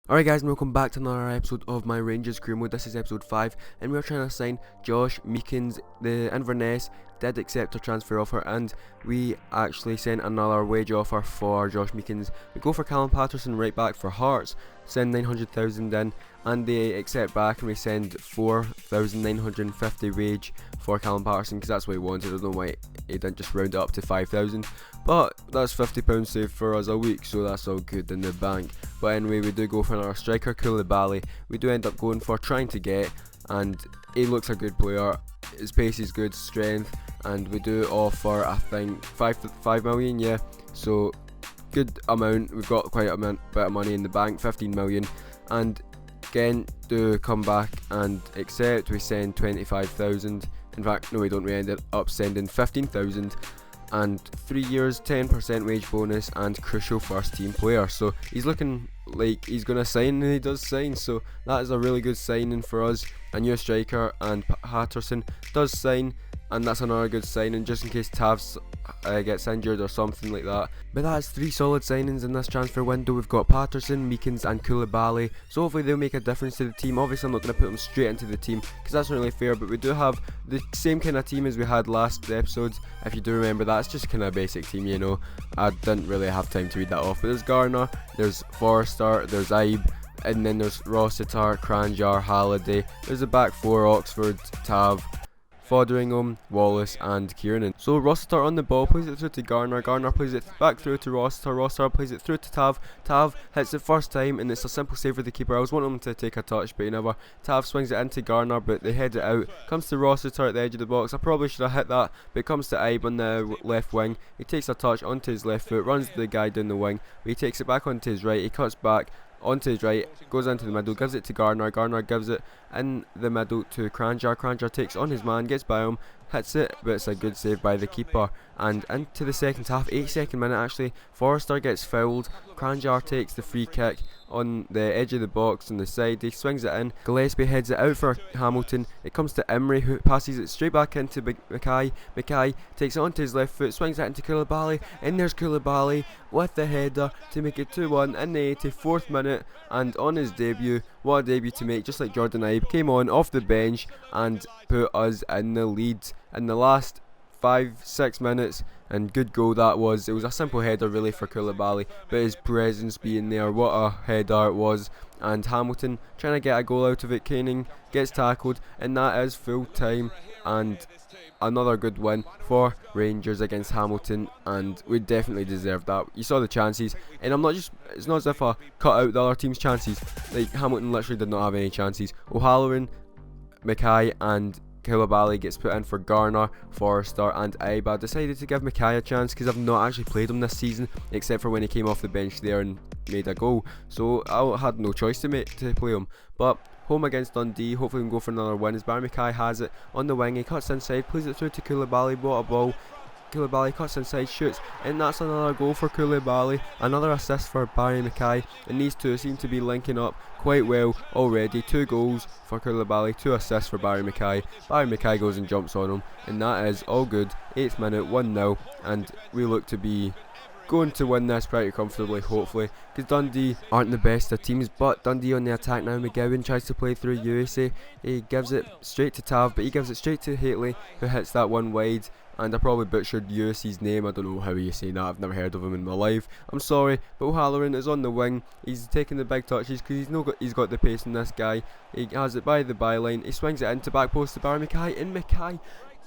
Alright guys, and welcome back to another episode of my Rangers career mode. This is episode 5 and we're trying to sign Josh Meekins. The Inverness did accept a transfer offer and we actually sent another wage offer for Josh Meekins. We go for Callum Patterson right back for Hearts, send 900,000 in, and they accept back and we send 4,950 wage for Callum Patterson because that's what he wanted. I don't know why he didn't just round it up to 5,000, but that's £50 saved for us a week, so that's all good in the bank. But anyway, we do go for another striker, Koulibaly. We do end up going for trying to get, and he looks a good player. His pace is good, strength, and we do offer I think 5 million, yeah. So good amount. We've got quite a bit of money in the bank, 15 million, and again do come back and accept. We send 25,000. In fact, no, we don't. We ended up sending 15,000. And 3 years, 10% wage bonus, and crucial first team player. So he's looking like he's going to sign, and he does sign. So that is a really good signing for us. A new striker, and Patterson does sign, and that's another good signing just in case Tavs gets injured or something like that. But that's 3 solid signings in this transfer window. We've got Patterson, Meekins and Koulibaly, so hopefully they'll make a difference to the team. Obviously I'm not going to put them straight into the team because that's not really fair, but we do have the same kind of team as we had last episode. If you do remember, that's just kind of a basic team, you know. I didn't really have time to read that off, but there's Garner, there's Forrester, there's Ibe, and then there's Rossiter, Cranjar, Halliday. There's a back 4, Oxford, Tav, Fotheringham, Wallace and Kieran. So Rossiter on the ball, plays it through to Garner, Garner plays it back through to Rossiter, Rossiter plays it through to Tav, Tav hits it first time and it's a simple save for the keeper. I was wanting him to take a touch but he never. Tav swings it into Garner but they head it out, comes to Rossiter at the edge of the box. I probably should have hit that, but it comes to Ibe on the left wing. He takes a touch onto his left foot, runs the guy down the wing, but he takes it back onto his right, he cuts back onto his right, goes into the middle, gives it to Garner, Garner gives it in the middle to Cranjar, Cranjar takes on his man, gets by him, hits it, but it's a good save by the keeper. And into the second half, 82nd minute actually, Forrester gets fouled, Cranjar takes the free kick on the edge of the box on the side, he swings it in, Gillespie heads it out for Hamilton, it comes to Emery who passes it straight back into Mackay, Mackay takes it onto his left foot, swings it into Koulibaly, and there's Koulibaly with the header to make it 2-1 in the 84th minute, and on his debut, what a debut to make, just like Jordan Ibe, came on off the bench and put us in the lead in the last 5-6 minutes, and good goal that was. It was a simple header really for Koulibaly, but his presence being there, what a header it was. And Hamilton trying to get a goal out of it, Koenig gets tackled, and that is full time, and another good win for Rangers against Hamilton, and we definitely deserved that. You saw the chances, and it's not as if I cut out the other team's chances. Like, Hamilton literally did not have any chances. O'Halloran, Mackay and Koulibaly gets put in for Garner, Forrester and Ibe. I decided to give Mackay a chance because I've not actually played him this season except for when he came off the bench there and made a goal, so I had no choice to play him. But home against Dundee, hopefully we can go for another win as Barry Mackay has it on the wing, he cuts inside, plays it through to Koulibaly, what a ball. Koulibaly cuts inside, shoots, and that's another goal for Koulibaly, another assist for Barry Mackay, and these two seem to be linking up quite well already. 2 goals for Koulibaly, 2 assists for Barry Mackay. Barry Mackay goes and jumps on him, and that is all good. 8th minute, 1-0, and we look to be going to win this pretty comfortably, hopefully, because Dundee aren't the best of teams. But Dundee on the attack now. McGowan tries to play through USA, he gives it straight to Tav, but he gives it straight to Hateley, who hits that one wide. And I probably butchered USC's name, I don't know how you say that, I've never heard of him in my life, I'm sorry. But O'Halloran is on the wing, he's taking the big touches because he's got the pace in this guy. He has it by the byline, he swings it into back post to Barry Mackay, and Mackay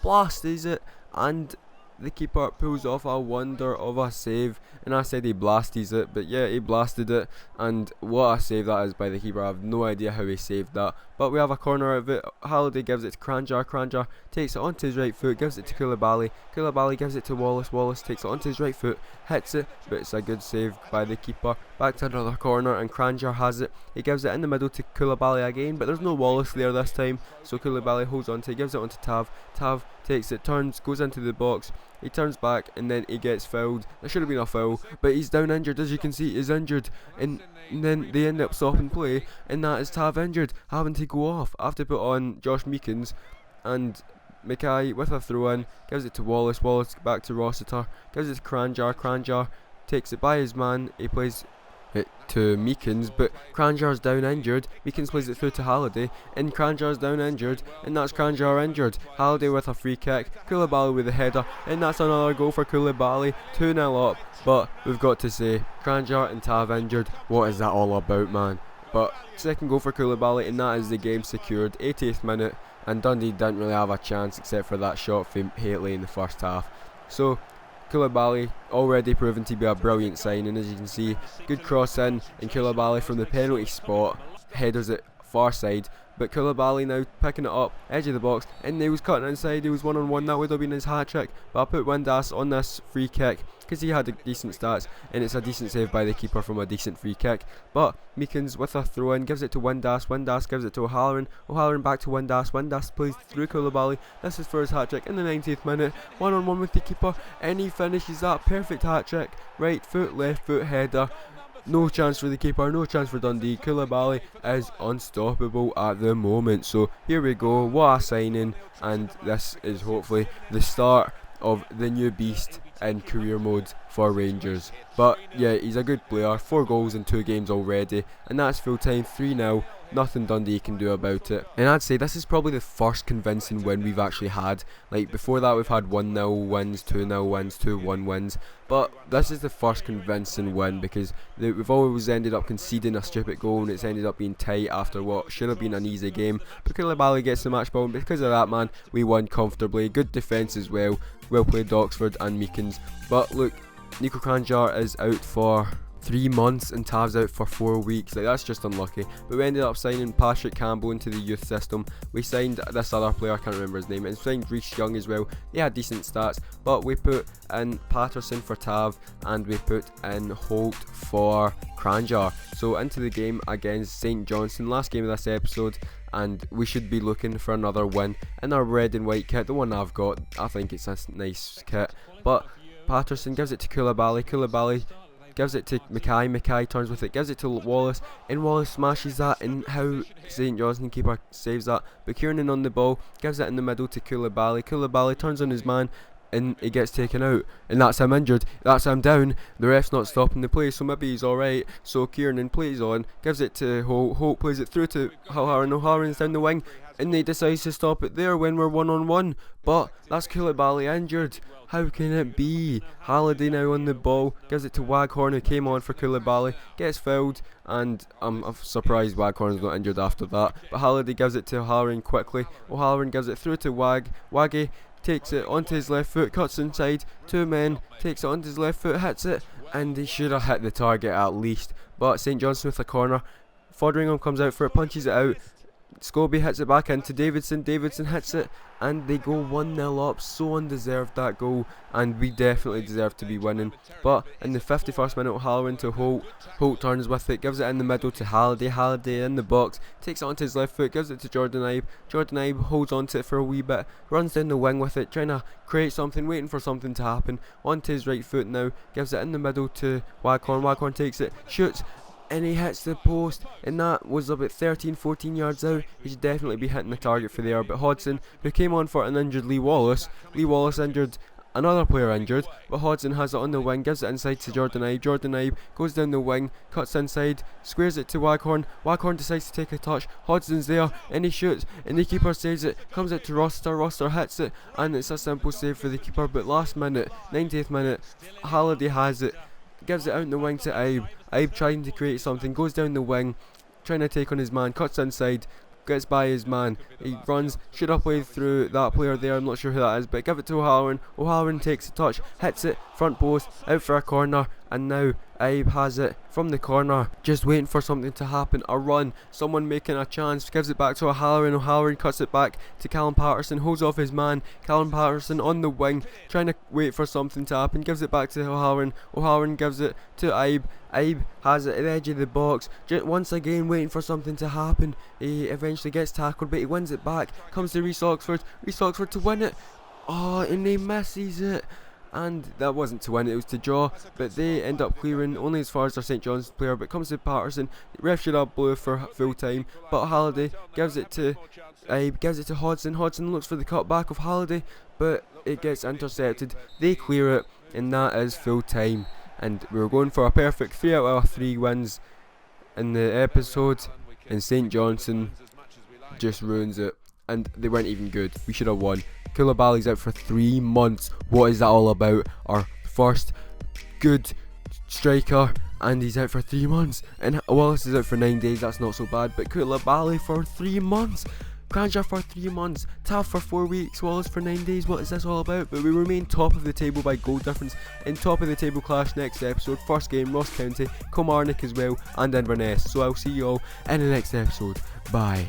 blasts it, and the keeper pulls off a wonder of a save. And I said he blasted it, but yeah, he blasted it, and what a save that is by the keeper. I have no idea how he saved that, but we have a corner of it. Halliday gives it to Cranjar, Cranjar takes it onto his right foot, gives it to Koulibaly, Koulibaly gives it to Wallace, Wallace takes it onto his right foot, hits it, but it's a good save by the keeper. Back to another corner, and Cranjar has it, he gives it in the middle to Koulibaly again, but there's no Wallace there this time, so Koulibaly holds on to it, gives it onto Tav, Tav takes it, turns, goes into the box, he turns back, and then he gets fouled. There should have been a foul, but he's down injured, as you can see, he's injured, and then they end up stopping play, and that is Tav injured, having to go off. I have to put on Josh Meekins, and Mackay with a throw in, gives it to Wallace, Wallace back to Rossiter, gives it to Cranjar, Cranjar takes it by his man, he plays it to Meekins, but Cranjar's down injured. Meekins plays it through to Halliday, and Cranjar's down injured, and that's Cranjar injured. Halliday with a free kick, Koulibaly with a header, and that's another goal for Koulibaly, 2-0 up. But we've got to say, Cranjar and Tav injured, what is that all about, man? But second goal for Koulibaly, and that is the game secured, 80th minute, and Dundee didn't really have a chance except for that shot from Haitley in the first half. So Koulibaly already proven to be a brilliant signing, as you can see. Good cross in, and Koulibaly from the penalty spot headers it far side, but Koulibaly now picking it up, edge of the box, and he was cutting inside. He was 1-on-1, that would have been his hat trick, but I put Windass on this free kick because he had decent stats, and it's a decent save by the keeper from a decent free kick. But Meekins with a throw in gives it to Windass, Windass gives it to O'Halloran, O'Halloran back to Windass, Windass plays through Koulibaly. This is for his hat trick in the 90th minute, 1-on-1 with the keeper, and he finishes that perfect hat trick. Right foot, left foot header. No chance for the keeper, no chance for Dundee. Koulibaly is unstoppable at the moment. So here we go, what a signing, and this is hopefully the start of the new beast in career mode for Rangers. But yeah, he's a good player, 4 goals in 2 games already, and that's full time, 3-0. Nothing Dundee can do about it. And I'd say this is probably the first convincing win we've actually had. Like before that we've had 1-0 wins, 2-0 wins, 2-1 wins, but this is the first convincing win because we've always ended up conceding a stupid goal, and it's ended up being tight after what should have been an easy game. But Koulibaly gets the match ball, and because of that, man, we won comfortably. Good defence as well. Well played Oxford and Meekins. But look, Nico Cranjar is out for 3 months and Tav's out for 4 weeks. Like, that's just unlucky. But we ended up signing Patrick Campbell into the youth system. We signed this other player, I can't remember his name, and signed Reece Young as well. They had decent stats, but we put in Patterson for Tav and we put in Holt for Cranjar. So into the game against St Johnstone, last game of this episode, and we should be looking for another win in our red and white kit. The one I've got, I think it's a nice kit. But Patterson gives it to Koulibaly, Koulibaly gives it to Mackay, Mackay turns with it, gives it to Wallace, and Wallace smashes that, and how St Johnstone keeper saves that. But Kiernan on the ball, gives it in the middle to Koulibaly, Koulibaly turns on his man, and he gets taken out, and that's him injured, that's him down. The ref's not stopping the play, so maybe he's alright. So Kiernan plays on, gives it to Holt, Holt plays it through to O'Halloran, O'Halloran's down the wing, and they decide to stop it there when we're 1-on-1. But that's Koulibaly injured. How can it be? Halliday now on the ball, gives it to Waghorn, who came on for Koulibaly, gets fouled, and I'm surprised Waghorn's not injured after that. But Halliday gives it to O'Halloran quickly, O'Halloran gives it through to Waggy takes it onto his left foot, cuts inside, 2 men, takes it onto his left foot, hits it, and he should have hit the target at least. But St Johnstone with a corner, Foderingham comes out for it, punches it out, Scobie hits it back into Davidson, Davidson hits it, and they go 1-0 up. So undeserved that goal, and we definitely deserve to be winning. But in the 51st minute, O'Halloran to Holt, Holt turns with it, gives it in the middle to Halliday, Halliday in the box, takes it onto his left foot, gives it to Jordan Ibe, Jordan Ibe holds onto it for a wee bit, runs down the wing with it, trying to create something, waiting for something to happen, onto his right foot now, gives it in the middle to Waghorn, Waghorn takes it, shoots, and he hits the post, and that was about 13-14 yards out. He should definitely be hitting the target for there. But Hodgson, who came on for an injured Lee Wallace injured, another player injured, but Hodgson has it on the wing, gives it inside to Jordan Ibe, Jordan Ibe goes down the wing, cuts inside, squares it to Waghorn, Waghorn decides to take a touch, Hodgson's there, and he shoots, and the keeper saves it, comes out to Roster, Roster hits it, and it's a simple save for the keeper. But last minute, 90th minute, Halliday has it, gives it out in the wing to Ibe, Ibe trying to create something, goes down the wing, trying to take on his man, cuts inside, gets by his man, he runs, should have played through that player there, I'm not sure who that is, but give it to O'Halloran, O'Halloran takes a touch, hits it, front post, out for a corner, and now Ibe has it from the corner, just waiting for something to happen, a run, someone making a chance, gives it back to O'Halloran, O'Halloran cuts it back to Callum Patterson, holds off his man, Callum Patterson on the wing, trying to wait for something to happen, gives it back to O'Halloran, O'Halloran gives it to Ibe, Ibe has it at the edge of the box, just once again waiting for something to happen, he eventually gets tackled, but he wins it back, comes to Reece Oxford to win it, oh, and he misses it. And that wasn't to win, it was to draw, but they end up clearing only as far as their St John's player, but comes to Patterson, ref should have blew for full time, but Halliday gives it to gives it to Hodgson, Hodgson looks for the cut back of Halliday, but it gets intercepted, they clear it, and that is full time. and we were going for a perfect 3 out of 3 wins in the episode, and St Johnson just ruins it, and they weren't even good. We should have won. Koulibaly's out for 3 months. What is that all about? Our first good striker, and he's out for 3 months. And Wallace is out for 9 days. That's not so bad. But Koulibaly for 3 months. Kranja for 3 months. Tav for 4 weeks. Wallace for 9 days. What is this all about? But we remain top of the table by goal difference in top of the table clash next episode. First game, Ross County, Kilmarnock as well, and Inverness. So I'll see you all in the next episode. Bye.